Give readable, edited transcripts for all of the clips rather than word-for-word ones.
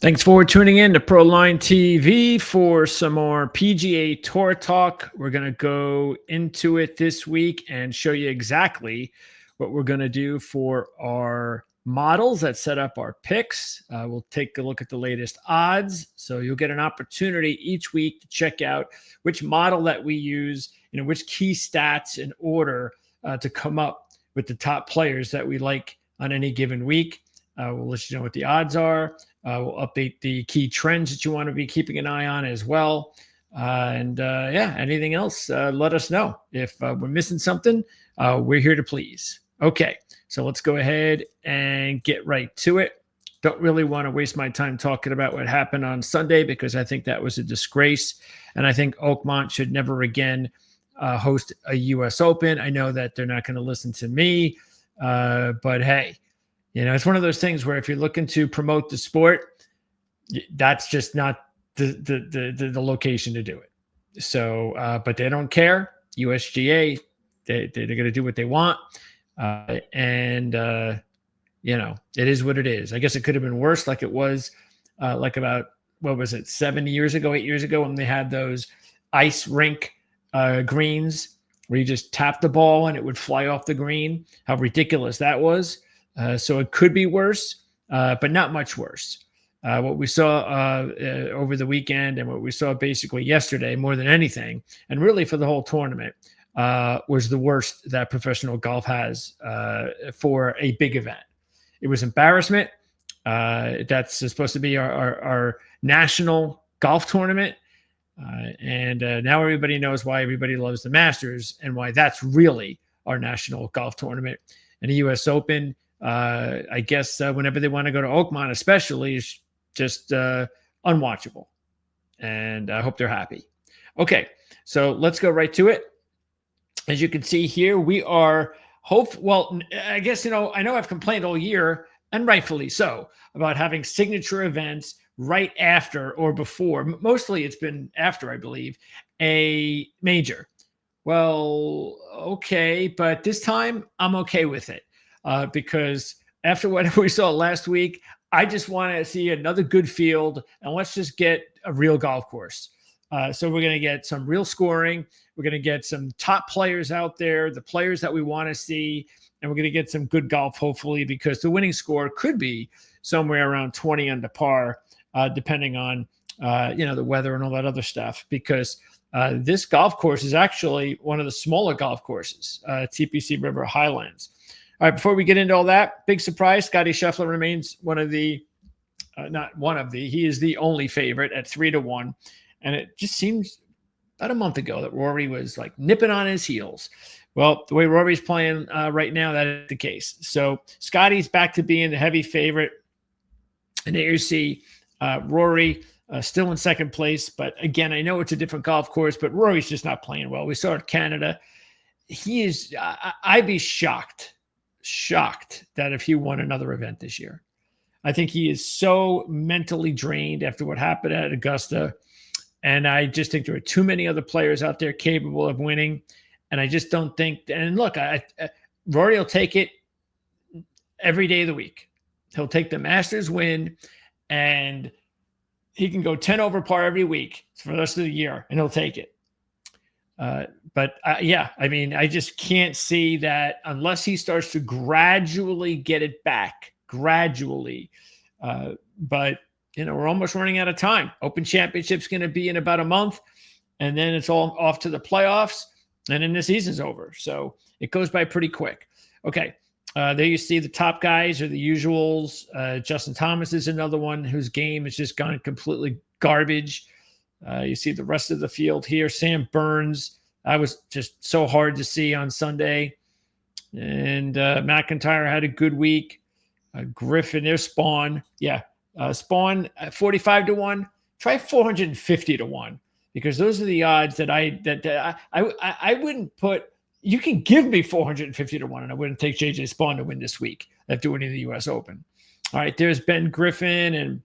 Thanks for tuning in to Proline TV for some more PGA Tour talk. We're going to go into it this week and show you exactly what we're going to do for our models that set up our picks. We'll take a look at the latest odds. So you'll get an opportunity each week to check out which model that we use, which key stats in order to come up with the top players that we like on any given week. We'll let you know what the odds are. We'll update the key trends that you want to be keeping an eye on as well. Anything else, let us know. If we're missing something, we're here to please. Okay, so let's go ahead and get right to it. Don't really want to waste my time talking about what happened on Sunday because I think that was a disgrace. And I think Oakmont should never again host a U.S. Open. I know that they're not going to listen to me, but hey, it's one of those things where if you're looking to promote the sport, that's just not the location to do it. So, but they don't care. USGA, they're going to do what they want. It is what it is. I guess it could have been worse like it was about, 7 years ago, 8 years ago when they had those ice rink greens where you just tap the ball and it would fly off the green. How ridiculous that was. So it could be worse, but not much worse. What we saw over the weekend and what we saw basically yesterday more than anything, and really for the whole tournament, was the worst that professional golf has for a big event. It was embarrassment. That's supposed to be our national golf tournament. And now everybody knows why everybody loves the Masters and why that's really our national golf tournament. And the U.S. Open, I guess whenever they want to go to Oakmont, especially, is just unwatchable. And I hope they're happy. Okay, so let's go right to it. As you can see here, we are I guess, I know I've complained all year, and rightfully so, about having signature events right after or before. Mostly it's been after, I believe, a major. Well, okay, but this time I'm okay with it. Because after what we saw last week, I just want to see another good field, and let's just get a real golf course. So we're going to get some real scoring. We're going to get some top players out there, the players that we want to see, and we're going to get some good golf, hopefully, because the winning score could be somewhere around 20 under par, depending on, the weather and all that other stuff, because this golf course is actually one of the smaller golf courses, TPC River Highlands. All right, before we get into all that, big surprise, Scotty Scheffler remains he is the only favorite at 3-1. And it just seems about a month ago that Rory was like nipping on his heels. Well, the way Rory's playing right now, that is the case. So Scotty's back to being the heavy favorite. And there you see Rory still in second place. But again, I know it's a different golf course, but Rory's just not playing well. We saw it in Canada. He is, I'd be shocked that if he won another event this year. I think he is so mentally drained after what happened at Augusta. And I just think there are too many other players out there capable of winning. And I just don't think, and look, Rory will take it every day of the week. He'll take the Masters win, and he can go 10 over par every week for the rest of the year, and he'll take it. I just can't see that unless he starts to gradually get it back, but we're almost running out of time. Open Championship's going to be in about a month, and then it's all off to the playoffs, and then the season's over. So it goes by pretty quick. Okay, there you see the top guys are the usuals. Justin Thomas is another one whose game has just gone completely garbage. You see the rest of the field here. Sam Burns, that was just so hard to see on Sunday. And McIntyre had a good week. Griffin, there's Spawn. Yeah, Spawn 45-1. Try 450-1 because those are the odds that I wouldn't put. You can give me 450-1, and I wouldn't take JJ Spawn to win this week after winning the U.S. Open. All right, there's Ben Griffin and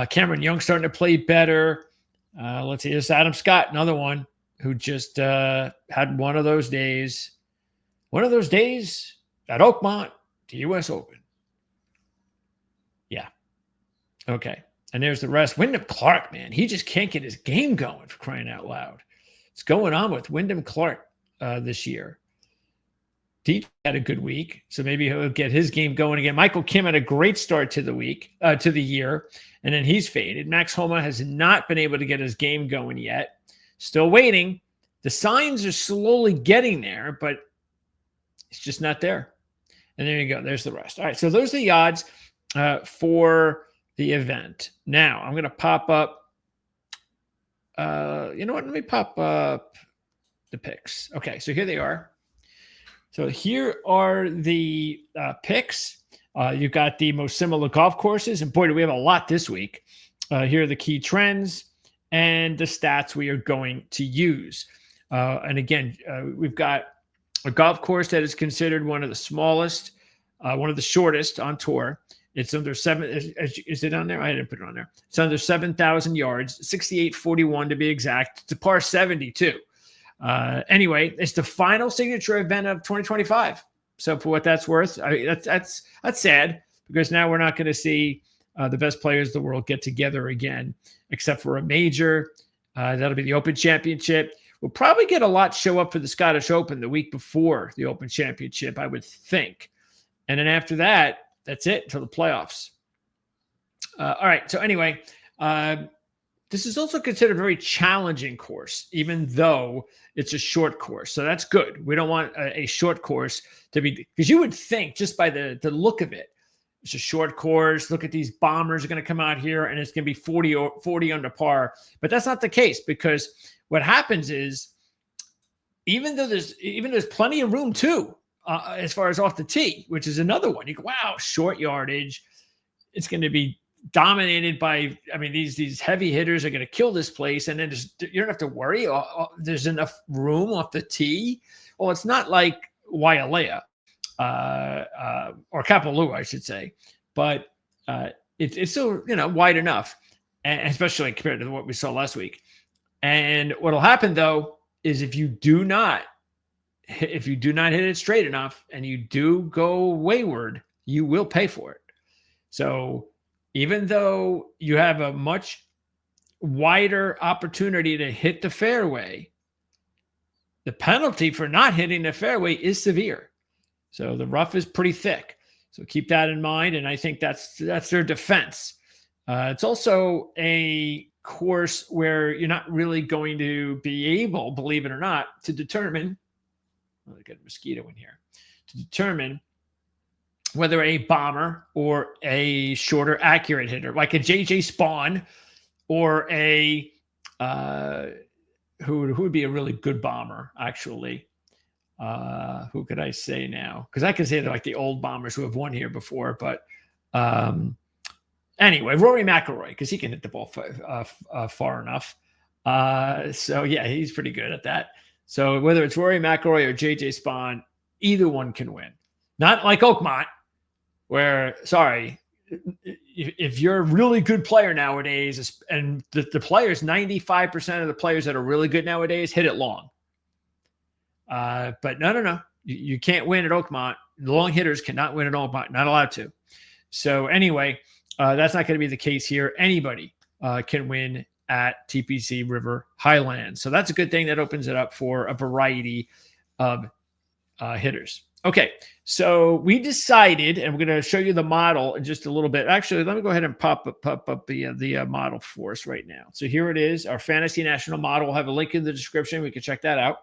Cameron Young starting to play better. Let's see, there's Adam Scott, another one who just had one of those days. One of those days at Oakmont, the U.S. Open. Yeah. Okay. And there's the rest. Wyndham Clark, man, he just can't get his game going, for crying out loud. What's going on with Wyndham Clark this year? DJ had a good week, so maybe he'll get his game going again. Michael Kim had a great start to the week, to the year, and then he's faded. Max Homa has not been able to get his game going yet. Still waiting. The signs are slowly getting there, but it's just not there. And there you go. There's the rest. All right, so those are the odds for the event. Now, I'm going to pop up. You know what? Let me pop up the picks. Okay, so here they are. So here are the picks. You've got the most similar golf courses. And boy, do we have a lot this week. Here are the key trends and the stats we are going to use. And again, we've got a golf course that is considered one of the smallest, one of the shortest on tour. It's under is it on there? I didn't put it on there. It's under 7,000 yards, 68.41 to be exact. It's a par 72. Anyway, it's the final signature event of 2025. So for what that's worth, I mean, that's sad, because now we're not going to see the best players of the world get together again, except for a major. That'll be the Open Championship. We'll probably get a lot show up for the Scottish Open the week before the Open Championship, I would think. And then after that, that's it until the playoffs. All right. So anyway, this is also considered a very challenging course, even though it's a short course. So that's good. We don't want a short course to be, because you would think just by the look of it, it's a short course. Look at these bombers are going to come out here and it's going to be 40 under par. But that's not the case, because what happens is even though there's plenty of room too, as far as off the tee, which is another one. You go, wow, short yardage. It's going to be dominated by, I mean, these heavy hitters are going to kill this place, and then you don't have to worry. There's enough room off the tee. Well, it's not like Wailea or Kapalua, I should say, but it's still wide enough, and especially compared to what we saw last week. And what'll happen though is if you do not hit it straight enough and you do go wayward, you will pay for it. So even though you have a much wider opportunity to hit the fairway, the penalty for not hitting the fairway is severe. So the rough is pretty thick. So keep that in mind. And I think that's their defense. It's also a course where you're not really going to be able, believe it or not, to determine, I got a mosquito in here, to determine whether a bomber or a shorter accurate hitter, like a JJ Spawn, or a who would be a really good bomber, actually. Who could I say now? Because I can say they're like the old bombers who have won here before. But anyway, Rory McIlroy, because he can hit the ball far enough. So yeah, he's pretty good at that. So whether it's Rory McIlroy or JJ Spawn, either one can win. Not like Oakmont, where, sorry, if you're a really good player nowadays, and the players, 95% of the players that are really good nowadays hit it long. But no. You can't win at Oakmont. The long hitters cannot win at Oakmont. Not allowed to. So anyway, that's not going to be the case here. Anybody can win at TPC River Highlands. So that's a good thing. That opens it up for a variety of hitters. Okay, so we decided, and we're going to show you the model in just a little bit. Actually, let me go ahead and pop up the model for us right now. So here it is, our Fantasy National model. We'll have a link in the description. We can check that out.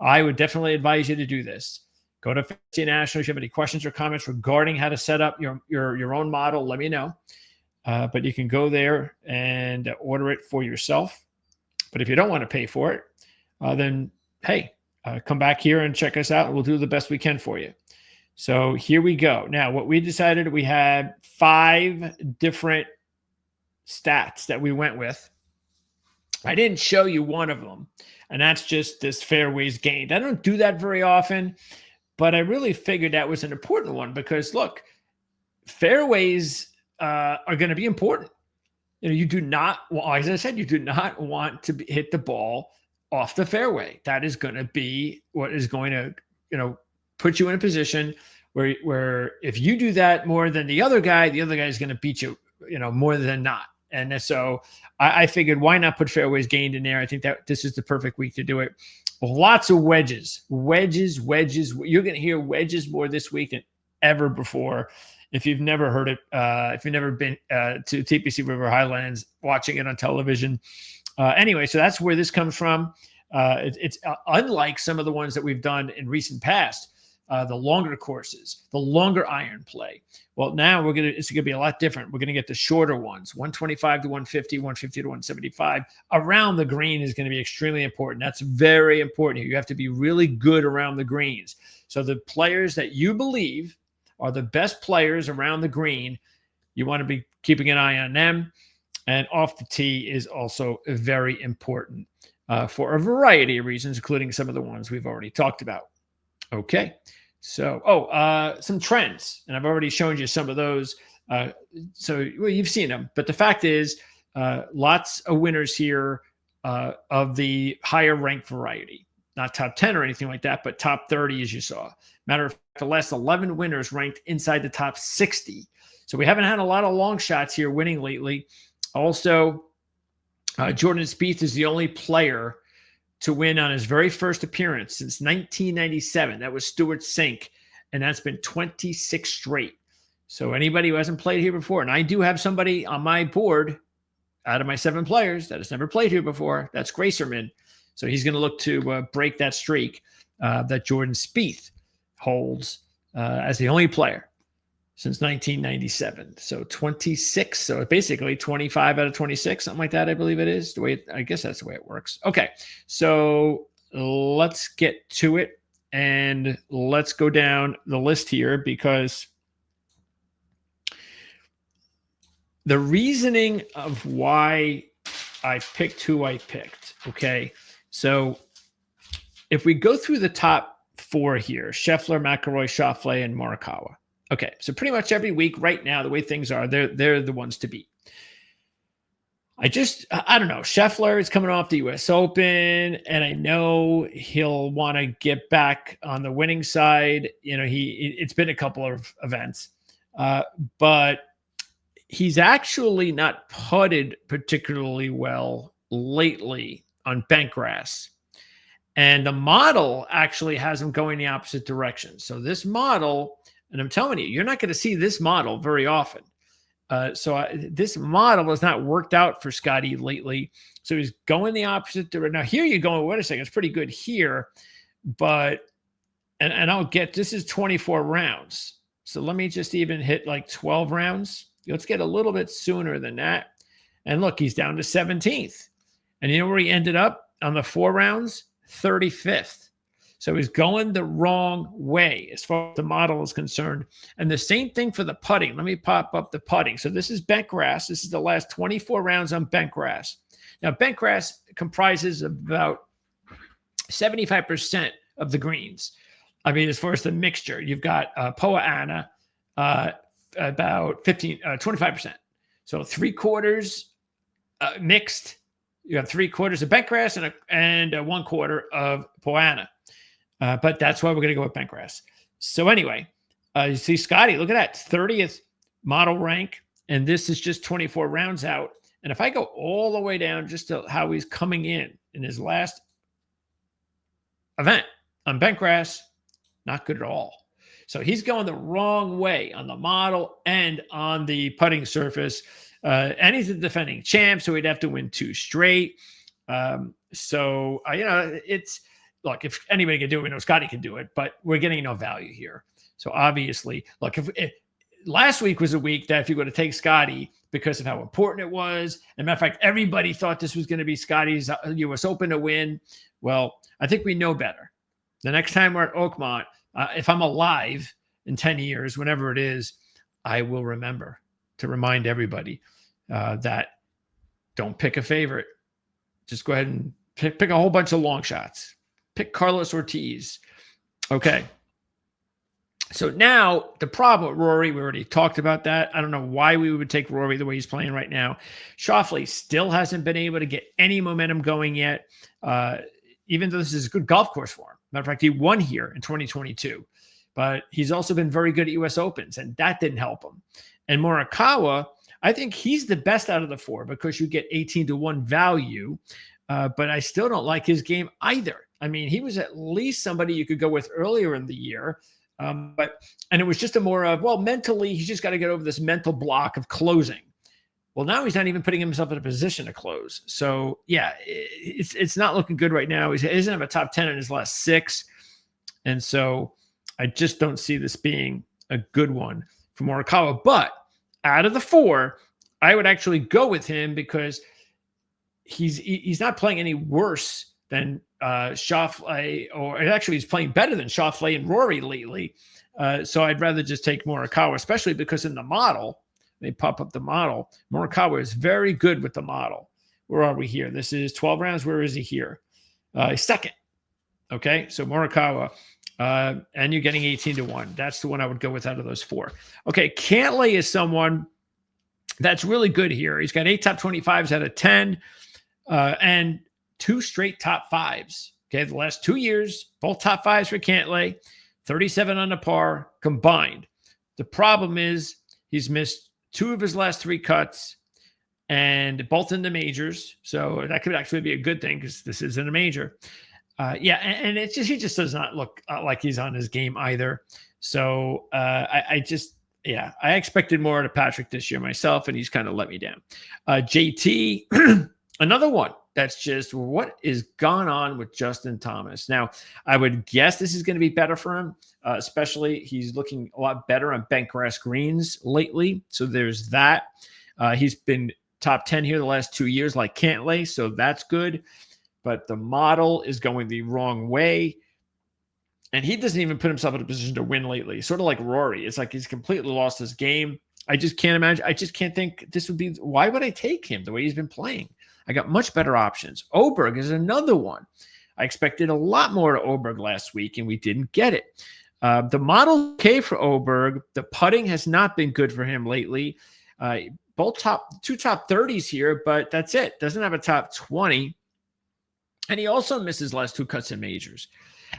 I would definitely advise you to do this. Go to Fantasy National. If you have any questions or comments regarding how to set up your own model, let me know. But you can go there and order it for yourself. But if you don't want to pay for it, then hey, come back here and check us out, and we'll do the best we can for you. So here we go. Now, what we decided, we had 5 different stats that we went with. I didn't show you one of them, and that's just this fairways gained. I don't do that very often, but I really figured that was an important one because, look, fairways are going to be important. You do not, well, as I said, you do not want to hit the ball off the fairway. That is going to be what is going to, put you in a position where if you do that more than the other guy is going to beat you. more than not. And so I figured, why not put fairways gained in there? I think that this is the perfect week to do it. Lots of wedges. You're going to hear wedges more this week than ever before. If you've never heard it, if you've never been to TPC River Highlands, watching it on television. Anyway, so that's where this comes from. It's unlike some of the ones that we've done in recent past. The longer courses, the longer iron play. Well, now it's going to be a lot different. We're going to get the shorter ones, 125 to 150, 150 to 175. Around the green is going to be extremely important. That's very important here. You have to be really good around the greens. So the players that you believe are the best players around the green, you want to be keeping an eye on them. And off the tee is also very important for a variety of reasons, including some of the ones we've already talked about. Okay. So, some trends, and I've already shown you some of those. You've seen them, but the fact is, lots of winners here of the higher ranked variety, not top 10 or anything like that, but top 30, as you saw. Matter of fact, the last 11 winners ranked inside the top 60. So we haven't had a lot of long shots here winning lately. Also, Jordan Spieth is the only player to win on his very first appearance since 1997. That was Stuart Sink, and that's been 26 straight. So anybody who hasn't played here before, and I do have somebody on my board out of my 7 players that has never played here before, that's Gracerman. So he's going to look to break that streak that Jordan Spieth holds as the only player since 1997. So 26. So basically 25 out of 26, something like that, I believe it is. I guess that's the way it works. Okay. So let's get to it and let's go down the list here, because the reasoning of why I picked who I picked. Okay. So if we go through the top 4 here, Scheffler, McIlroy, Schauffele, and Morikawa. Okay, so pretty much every week right now, the way things are, they're the ones to beat. I don't know. Scheffler is coming off the U.S. Open, and I know he'll want to get back on the winning side. It's been a couple of events, but he's actually not putted particularly well lately on bent grass. And the model actually has him going the opposite direction. So this model, and I'm telling you, you're not going to see this model very often. This model has not worked out for Scotty lately. So he's going the opposite direction. Now here you're going, wait a second, it's pretty good here. But, and I'll get, this is 24 rounds. So let me just even hit like 12 rounds. Let's get a little bit sooner than that. And look, he's down to 17th. And you know where he ended up on the 4 rounds? 35th. So he's going the wrong way as far as the model is concerned. And the same thing for the putting. Let me pop up the putting. So this is bent grass. This is the last 24 rounds on bent grass. Now, bent grass comprises about 75% of the greens. I mean, as far as the mixture, you've got Poa annua, about 25%. So 3/4 mixed. You have 3/4 of bent grass and 1/4 of Poa annua. But that's why we're going to go with bent grass. So anyway, you see Scotty, look at that, 30th model rank. And this is just 24 rounds out. And if I go all the way down just to how he's coming in his last event on bent grass, not good at all. So he's going the wrong way on the model and on the putting surface. And he's the defending champ, so he'd have to win 2 straight. It's, look, if anybody can do it, we know Scotty can do it, but we're getting no value here. So obviously, look, if last week was a week that if you're going to take Scotty because of how important it was, and matter of fact, everybody thought this was going to be Scotty's U.S. Open to win. Well, I think we know better. The next time we're at Oakmont, if I'm alive in 10 years, whenever it is, I will remember to remind everybody that don't pick a favorite. Just go ahead and pick a whole bunch of long shots. Pick Carlos Ortiz. Okay. So now the problem with Rory, we already talked about that. I don't know why we would take Rory the way he's playing right now. Schauffele still hasn't been able to get any momentum going yet, even though this is a good golf course for him. Matter of fact, he won here in 2022, but he's also been very good at U.S. Opens, and that didn't help him. And Morikawa, I think he's the best out of the four because you get 18-1 value. But I still don't like his game either. I mean, he was at least somebody you could go with earlier in the year. And it was just a more of, well, mentally, he's just got to get over this mental block of closing. Well, now he's not even putting himself in a position to close. So, yeah, it's not looking good right now. He doesn't have a top 10 in his last 6. And so I just don't see this being a good one for Morikawa. But out of the 4, I would actually go with him because he's not playing any worse than Schauffele, or actually he's playing better than Schauffele and Rory lately. So I'd rather just take Morikawa, especially because in the model, they pop up the model. Morikawa is very good with the model. Where are we here? This is 12 rounds. Where is he here? He's second. Okay, so Morikawa, and you're getting 18-1. That's the one I would go with out of those 4. Okay, Cantlay is someone that's really good here. He's got 8 top 25s out of 10. And 2 straight top 5s. Okay, the last 2 years, both top 5s for Cantlay, 37 under par combined. The problem is he's missed 2 of his last 3 cuts, and both in the majors. So that could actually be a good thing because this isn't a major. And it's just, he just does not look like he's on his game either. So I expected more out of Patrick this year myself, and he's kind of let me down. JT, another one that's just what is gone on with Justin Thomas. Now, I would guess this is going to be better for him, especially he's looking a lot better on bent grass greens lately. So there's that. He's been top 10 here the last 2 years like Cantlay, so that's good. But the model is going the wrong way. And he doesn't even put himself in a position to win lately. Sort of like Rory. It's like he's completely lost his game. I just can't imagine. I just can't think this would be. Why would I take him the way he's been playing? I got much better options. Oberg is another one. I expected a lot more to Oberg last week, and we didn't get it. The model okay for Oberg. The putting has not been good for him lately. Both two top 30s here, but that's it. Doesn't have a top 20. And he also misses last 2 cuts in majors.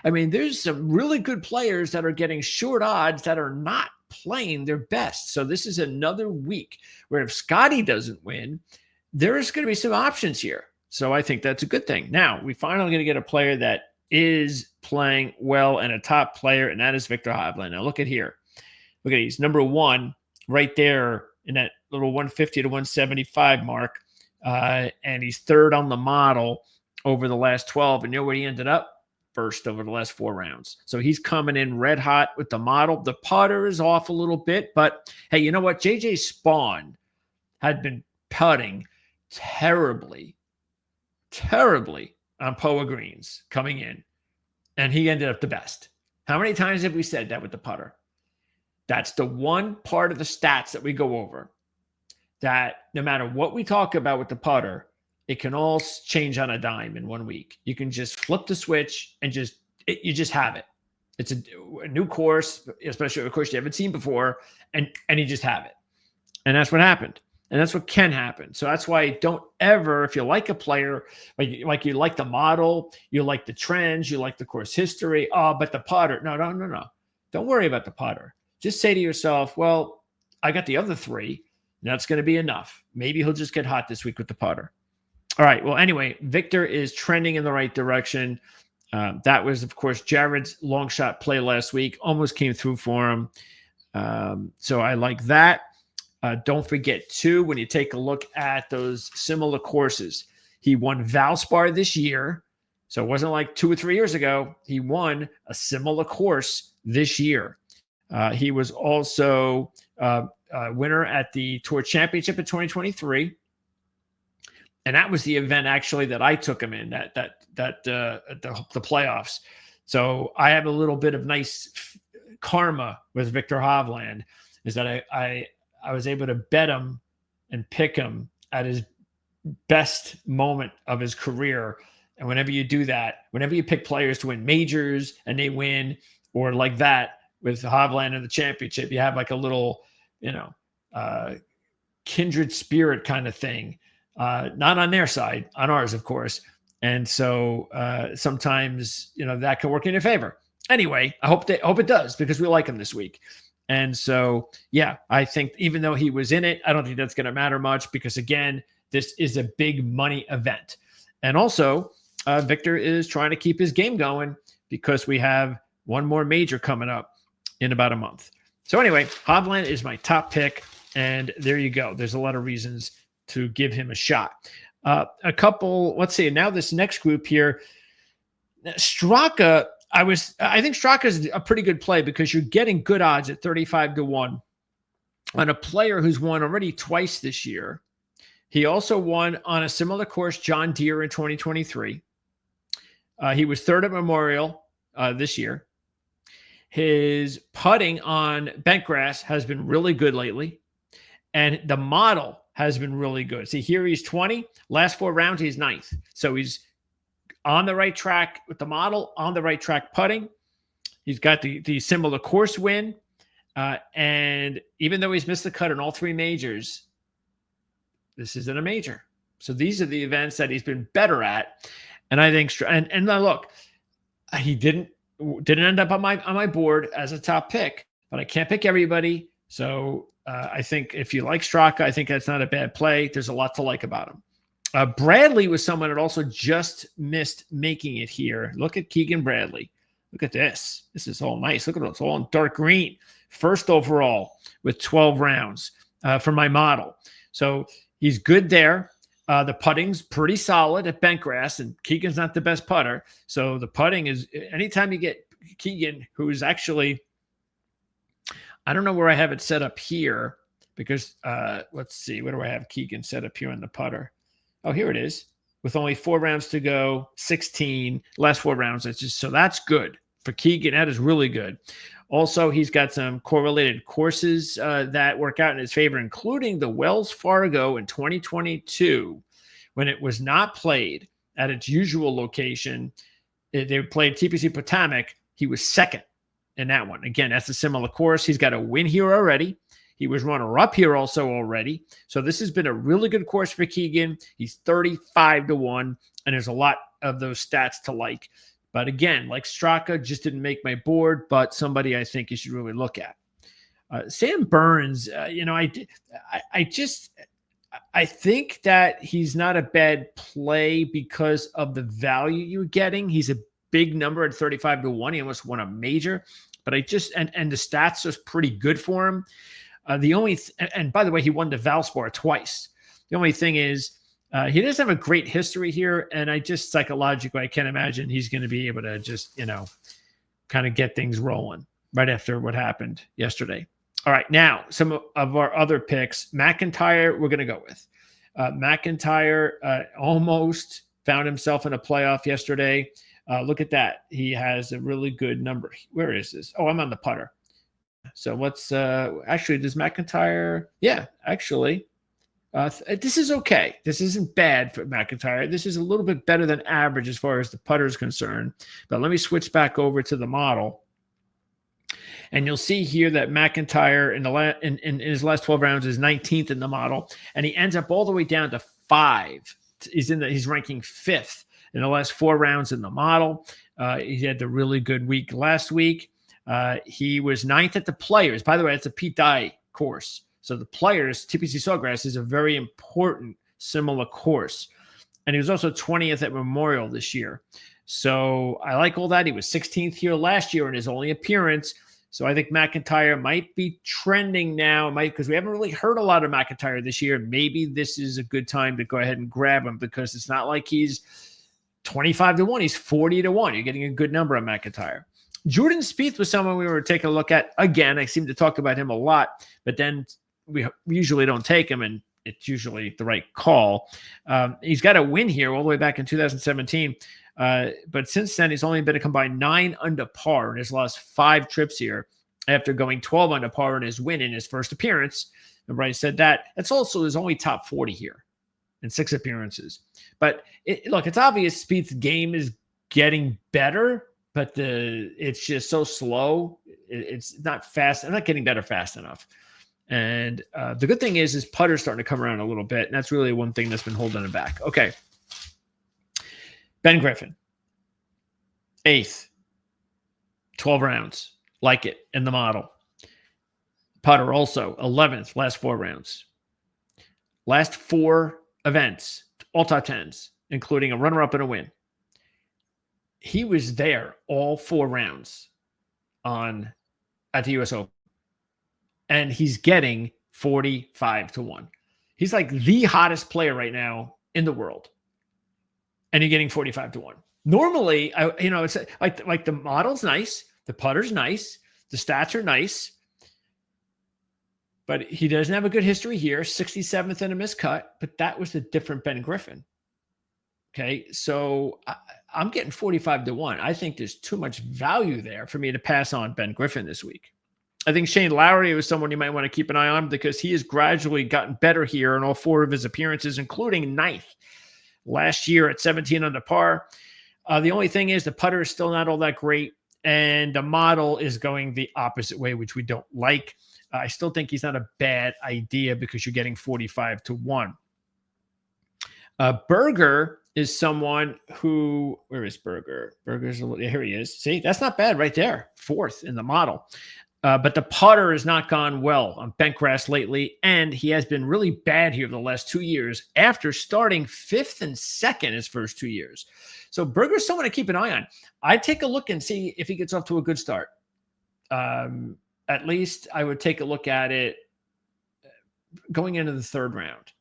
I mean, there's some really good players that are getting short odds that are not playing their best. So this is another week where if Scotty doesn't win, there's going to be some options here. So I think that's a good thing. Now, we finally going to get a player that is playing well and a top player, and that is Viktor Hovland. Now, look at here. Look at he's number 1 right there in that little 150 to 175 mark. And he's 3rd on the model over the last 12. And you know where he ended up? First over the last 4 rounds. So he's coming in red hot with the model. The putter is off a little bit, but hey, you know what? JJ Spawn had been putting terribly on POA greens coming in, and he ended up the best. How many times have we said that with the putter? That's the one part of the stats that we go over that no matter what we talk about with the putter, it can all change on a dime in 1 week. You can just flip the switch and you just have it. It's a new course, especially a course you haven't seen before, and you just have it. And that's what happened. And that's what can happen. So that's why don't ever, if you like a player, like you like the model, you like the trends, you like the course history, but the putter, no. Don't worry about the putter. Just say to yourself, well, I got the other 3. That's going to be enough. Maybe he'll just get hot this week with the putter. All right. Well, anyway, Victor is trending in the right direction. That was, of course, Jared's long shot play last week. Almost came through for him. So I like that. Don't forget, too, when you take a look at those similar courses, he won Valspar this year. So it wasn't like 2 or 3 years ago. He won a similar course this year. He was also a winner at the Tour Championship in 2023. And that was the event actually that I took him in, the playoffs. So I have a little bit of nice karma with Viktor Hovland, is that I was able to bet him and pick him at his best moment of his career. And whenever you do that, whenever you pick players to win majors and they win, or like that with Hovland in the championship, you have like a little, kindred spirit kind of thing. Not on their side, on ours, of course. And so sometimes, that can work in your favor. Anyway, I hope it does, because we like him this week. And so, yeah, I think even though he was in it, I don't think that's going to matter much because, again, this is a big money event. And also, Victor is trying to keep his game going because we have one more major coming up in about a month. So anyway, Hovland is my top pick. And there you go. There's a lot of reasons to give him a shot. A couple, let's see, now this next group here, Straka, I think Straka is a pretty good play because you're getting good odds at 35-1 on a player who's won already twice this year. He also won on a similar course, John Deere, in 2023. He was third at Memorial this year. His putting on bent grass has been really good lately. And the model has been really good. See, here he's 20. Last 4 rounds, he's 9th. So he's on the right track with the model, on the right track putting. He's got the similar course win. And even though he's missed the cut in all 3 majors, this isn't a major. So these are the events that he's been better at. And I think, and now look, he didn't end up on my board as a top pick, but I can't pick everybody. So I think if you like Straka, I think that's not a bad play. There's a lot to like about him. Bradley was someone that also just missed making it here. Look at Keegan Bradley. Look at this. This is all nice. Look at it. It's all in dark green. First overall with 12 rounds for my model. So he's good there. The putting's pretty solid at bentgrass, and Keegan's not the best putter. So the putting is, anytime you get Keegan, who's actually, I don't know where I have it set up here because let's see. Where do I have Keegan set up here on the putter? Oh, here it is. With only 4 rounds to go, 16, last 4 rounds. It's just, so that's good for Keegan. That is really good. Also, he's got some correlated courses that work out in his favor, including the Wells Fargo in 2022, when it was not played at its usual location. They played TPC Potomac. He was second in that one. Again, that's a similar course. He's got a win here already. He was runner-up here also already. So this has been a really good course for Keegan. He's 35-1, and there's a lot of those stats to like. But again, like Straka, just didn't make my board, but somebody I think you should really look at. Sam Burns, I think that he's not a bad play because of the value you're getting. He's a big number at 35-1. He almost won a major, but and the stats are pretty good for him. And by the way, he won the Valspar twice. The only thing is he doesn't have a great history here, and I just psychologically I can't imagine he's going to be able to just kind of get things rolling right after what happened yesterday. All right, now some of our other picks. McIntyre, we're going to go with. McIntyre almost found himself in a playoff yesterday. Look at that. He has a really good number. Where is this? Oh, I'm on the putter. So let's actually, does McIntyre? Yeah, actually, this is okay. This isn't bad for McIntyre. This is a little bit better than average as far as the putter is concerned. But let me switch back over to the model. And you'll see here that McIntyre in his last 12 rounds is 19th in the model, and he ends up all the way down to 5. He's ranking 5th in the last 4 rounds in the model. He had the really good week last week. He was 9th at the Players. By the way, it's a Pete Dye course. So the Players, TPC Sawgrass, is a very important similar course. And he was also 20th at Memorial this year. So I like all that. He was 16th here last year in his only appearance. So I think McIntyre might be trending now, because we haven't really heard a lot of McIntyre this year. Maybe this is a good time to go ahead and grab him, because it's not like he's 25-1. He's 40-1. You're getting a good number on McIntyre. Jordan Spieth was someone we were taking a look at. Again, I seem to talk about him a lot, but then we usually don't take him, and it's usually the right call. He's got a win here all the way back in 2017. But since then, he's only been a combined 9 under par in his last 5 trips here, after going 12 under par in his win in his first appearance. Remember, I said that. That's also his only top 40 here in 6 appearances. But look, it's obvious Spieth's game is getting better, but it's just so slow. It's not fast. I'm not getting better fast enough. And the good thing is his putter's starting to come around a little bit, and that's really one thing that's been holding him back. Okay. Ben Griffin, 8th, 12 rounds, like it in the model. Putter also 11th, last 4 rounds. Last 4 events, all top 10s, including a runner-up and a win. He was there all 4 rounds at the US Open. And he's getting 45 to 1. He's like the hottest player right now in the world. And you're getting 45 to 1. Normally, it's like the model's nice, the putter's nice, the stats are nice, but he doesn't have a good history here. 67th in a missed cut, but that was the different Ben Griffin. Okay, so I'm getting 45 to 1. I think there's too much value there for me to pass on Ben Griffin this week. I think Shane Lowry was someone you might want to keep an eye on because he has gradually gotten better here in all 4 of his appearances, including 9th last year at 17 under par. The only thing is the putter is still not all that great, and the model is going the opposite way, which we don't like. I still think he's not a bad idea because you're getting 45 to 1. Berger is someone who, where is Berger? Here he is. See, that's not bad right there. 4th in the model. But the putter has not gone well on bentgrass lately, and he has been really bad here the last 2 years after starting 5th and 2nd his first 2 years. So Berger's someone to keep an eye on. I'd take a look and see if he gets off to a good start. At least I would take a look at it going into the 3rd round.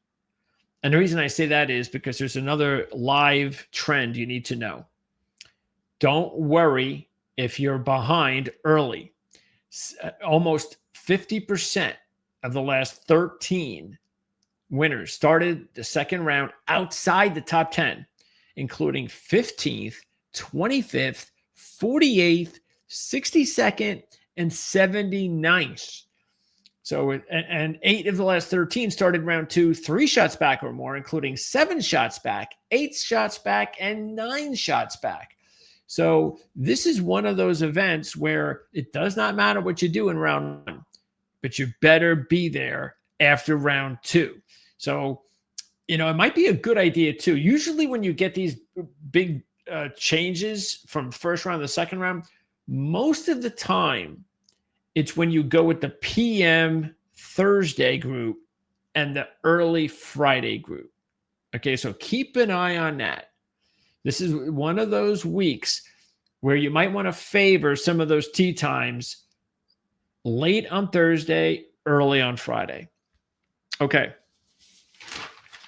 And the reason I say that is because there's another live trend you need to know. Don't worry if you're behind early. Almost 50% of the last 13 winners started the 2nd round outside the top 10, including 15th, 25th, 48th, 62nd, and 79th. So, and 8 of the last 13 started round 2, 3 shots back or more, including 7 shots back, 8 shots back, and 9 shots back. So this is one of those events where it does not matter what you do in round 1, but you better be there after round 2. So, it might be a good idea too. Usually when you get these big changes from first round to the 2nd round, most of the time it's when you go with the PM Thursday group and the early Friday group. Okay, so keep an eye on that. This is one of those weeks where you might want to favor some of those tee times late on Thursday, early on Friday. Okay.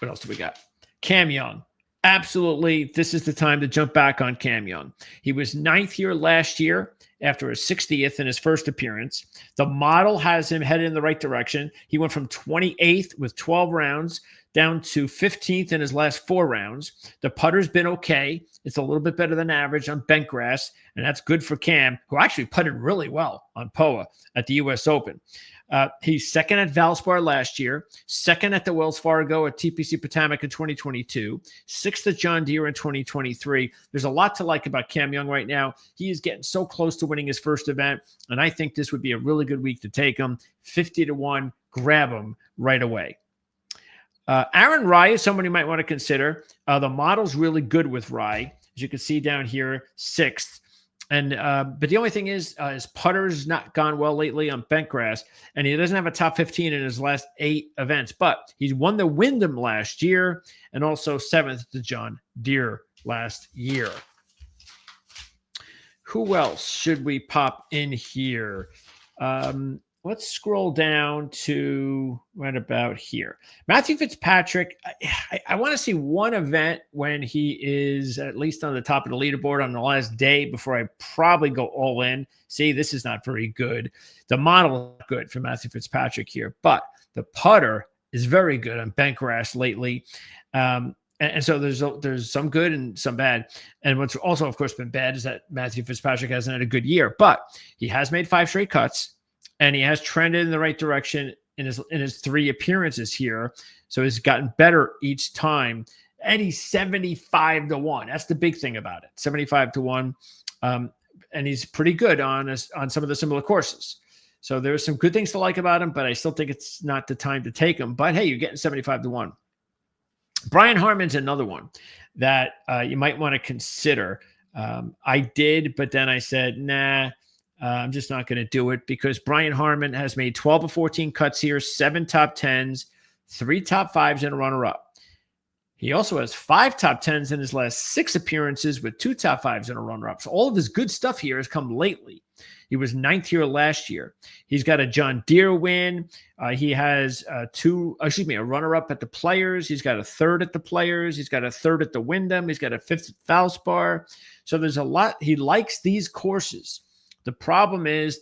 What else do we got? Cam Young. Absolutely, this is the time to jump back on Cam Young. He was 9th here last year after his 60th in his first appearance. The model has him headed in the right direction. He went from 28th with 12 rounds down to 15th in his last 4 rounds. The putter's been okay. It's a little bit better than average on bentgrass, and that's good for Cam, who actually putted really well on POA at the US Open. He's 2nd at Valspar last year, 2nd at the Wells Fargo at TPC Potomac in 2022, 6th at John Deere in 2023. There's a lot to like about Cam Young right now. He is getting so close to winning his first event, and I think this would be a really good week to take him. 50 to 1, grab him right away. Aaron Rai is someone you might want to consider. The model's really good with Rai, as you can see down here, 6th. And but the only thing is his putter's not gone well lately on bentgrass, and he doesn't have a top 15 in his last 8 events. But he's won the Wyndham last year, and also 7th to John Deere last year. Who else should we pop in here? Let's scroll down to right about here. Matthew Fitzpatrick, I want to see one event when he is at least on the top of the leaderboard on the last day before I probably go all in. See, this is not very good. The model is good for Matthew Fitzpatrick here, but the putter is very good on bentgrass lately. And so there's some good and some bad. And what's also, of course, been bad is that Matthew Fitzpatrick hasn't had a good year, but he has made 5 straight cuts. And he has trended in the right direction in his 3 appearances here. So he's gotten better each time. And he's 75 to 1. That's the big thing about it. 75 to 1. And he's pretty good on some of the similar courses. So there's some good things to like about him, but I still think it's not the time to take him. But hey, you're getting 75 to 1. Brian Harman's another one that you might want to consider. I did, but then I said, nah. I'm just not going to do it because Brian Harmon has made 12 of 14 cuts here, 7 top 10s, 3 top 5s, and a runner-up. He also has 5 top 10s in his last 6 appearances with 2 top 5s and a runner-up. So all of his good stuff here has come lately. He was 9th here last year. He's got a John Deere win. He has a runner-up at the Players. He's got a 3rd at the Players. He's got a 3rd at the Wyndham. He's got a 5th at Valspar. So there's a lot. He likes these courses. The problem is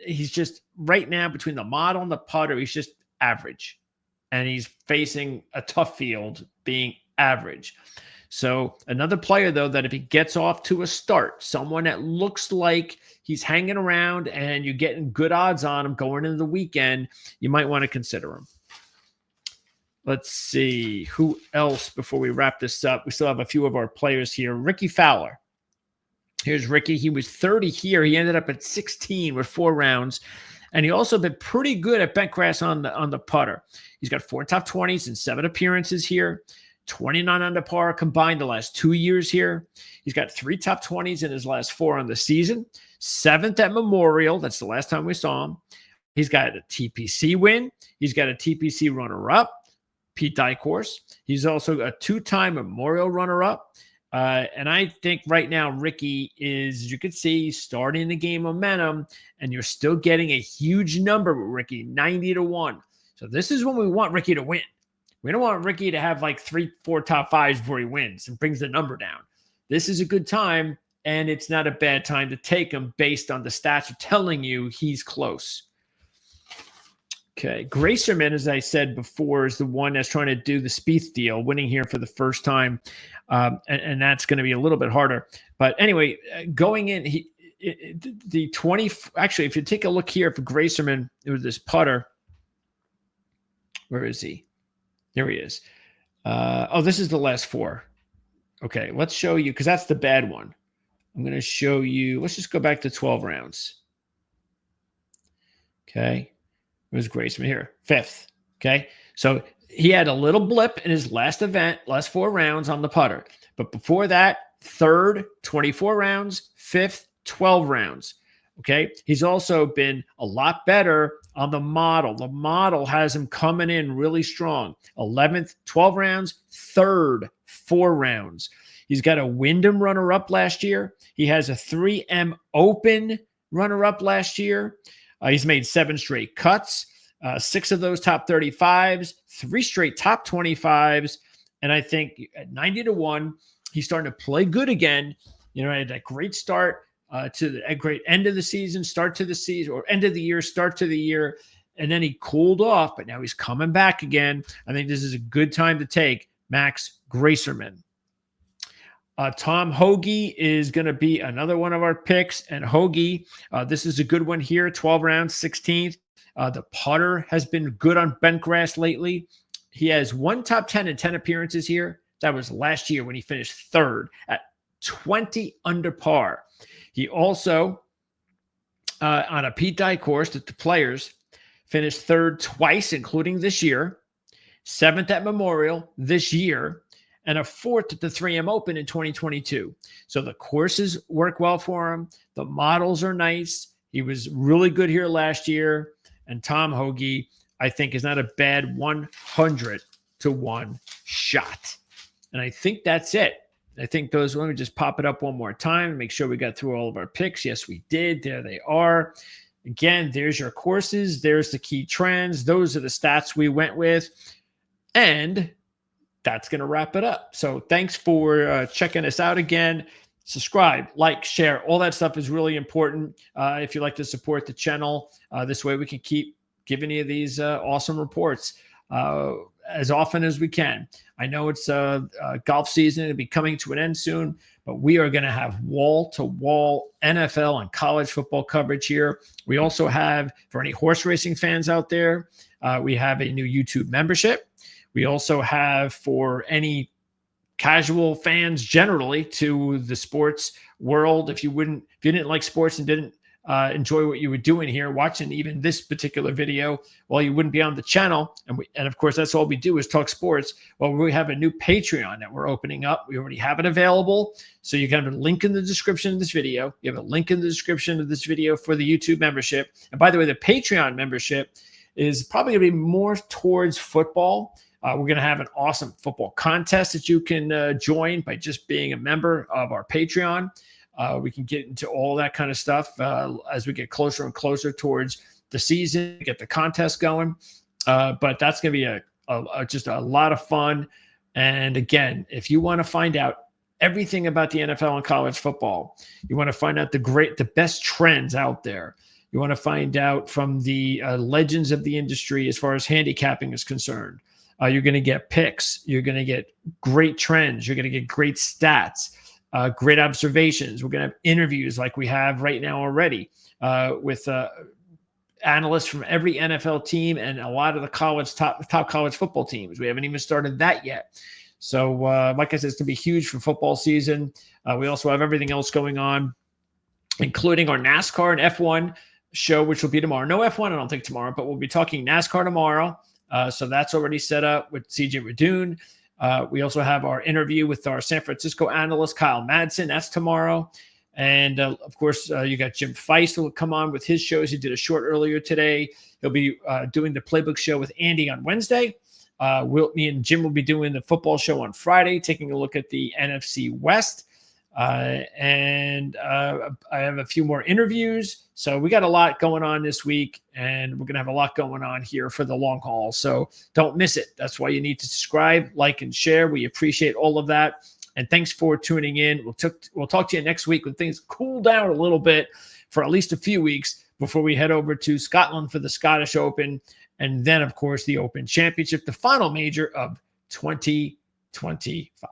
he's just right now between the model and the putter, he's just average. And he's facing a tough field being average. So another player, though, that if he gets off to a start, someone that looks like he's hanging around and you're getting good odds on him going into the weekend, you might want to consider him. Let's see. Who else before we wrap this up? We still have a few of our players here. Ricky Fowler. Here's Ricky. He was 30 here. He ended up at 16 with 4 rounds. And he also been pretty good at bentgrass on the putter. He's got 4 top 20s and 7 appearances here. 29 under par combined the last 2 years here. He's got 3 top 20s in his last 4 on the season. 7th at Memorial. That's the last time we saw him. He's got a TPC win. He's got a TPC runner-up, Pete Dye course. He's also a 2-time Memorial runner-up. And I think right now Ricky is, as you can see, starting to gain momentum, and you're still getting a huge number with Ricky, 90-1. So this is when we want Ricky to win. We don't want Ricky to have like 3-4 top 5s before he wins and brings the number down. This is a good time, and it's not a bad time to take him based on the stats are telling you he's close. Okay, Gracerman, as I said before, is the one that's trying to do the Spieth deal, winning here for the first time, and that's going to be a little bit harder. But anyway, going in, the 20. Actually, if you take a look here for Gracerman, it was this putter. Where is he? There he is. This is the last 4. Okay, let's show you because that's the bad one. I'm going to show you. Let's just go back to 12 rounds. Okay. It was Graceman here, 5th. Okay. So he had a little blip in his last event, last 4 rounds on the putter. But before that, 3rd, 24 rounds, 5th, 12 rounds. Okay. He's also been a lot better on the model. The model has him coming in really strong. 11th, 12 rounds, 3rd, 4 rounds. He's got a Wyndham runner-up last year. He has a 3M Open runner-up last year. He's made 7 straight cuts, 6 of those top 35s, 3 straight top 25s. And I think at 90-1, he's starting to play good again. You know, had that great start to a great end of the season, start to the season, or end of the year, start to the year. And then he cooled off, but now he's coming back again. I think this is a good time to take Max Gracerman. Tom Hoagie is going to be another one of our picks. And Hoagie, this is a good one here, 12 rounds, 16th. The putter has been good on bentgrass lately. He has 1 top 10 and 10 appearances here. That was last year when he finished 3rd at 20 under par. He also, on a Pete Dye course at the Players, finished 3rd twice, including this year, 7th at Memorial this year, and a 4th at the 3M Open in 2022. So the courses work well for him. The models are nice. He was really good here last year. And Tom Hoagie, I think, is not a bad 100-1 shot. And I think that's it. I think those, let me just pop it up one more time and make sure we got through all of our picks. Yes, we did. There they are. Again, there's your courses. There's the key trends. Those are the stats we went with. And that's going to wrap it up. So thanks for checking us out again. Subscribe, like, share. All that stuff is really important if you'd like to support the channel. This way we can keep giving you these awesome reports as often as we can. I know it's golf season. It'll be coming to an end soon, but we are going to have wall-to-wall NFL and college football coverage here. We also have, for any horse racing fans out there, we have a new YouTube membership. We also have, for any casual fans generally to the sports world, if you didn't like sports and didn't enjoy what you were doing here, watching even this particular video, well, you wouldn't be on the channel. And of course, that's all we do is talk sports. Well, we have a new Patreon that we're opening up. We already have it available. So you got a link in the description of this video. You have a link in the description of this video for the YouTube membership. And by the way, the Patreon membership is probably going to be more towards football. We're going to have an awesome football contest that you can join by just being a member of our Patreon. We can get into all that kind of stuff as we get closer and closer towards the season, get the contest going. But that's going to be just a lot of fun. And again, if you want to find out everything about the NFL and college football, you want to find out the best trends out there. You want to find out from the legends of the industry as far as handicapping is concerned. You're going to get picks. You're going to get great trends. You're going to get great stats. Great observations. We're going to have interviews like we have right now already with analysts from every NFL team and a lot of the top college football teams. We haven't even started that yet. So like I said, it's going to be huge for football season. We also have everything else going on, including our NASCAR and F1 show, which will be tomorrow. No F1, I don't think tomorrow, but we'll be talking NASCAR tomorrow. So that's already set up with CJ Radoon. We also have our interview with our San Francisco analyst, Kyle Madsen. That's tomorrow. And, of course, you got Jim Feist who will come on with his shows. He did a short earlier today. He'll be doing the Playbook show with Andy on Wednesday. Me and Jim will be doing the football show on Friday, taking a look at the NFC West. And I have a few more interviews. So we got a lot going on this week, and we're going to have a lot going on here for the long haul. So don't miss it. That's why you need to subscribe, like, and share. We appreciate all of that. And thanks for tuning in. We'll talk to you next week when things cool down a little bit for at least a few weeks before we head over to Scotland for the Scottish Open. And then, of course, the Open Championship, the final major of 2025.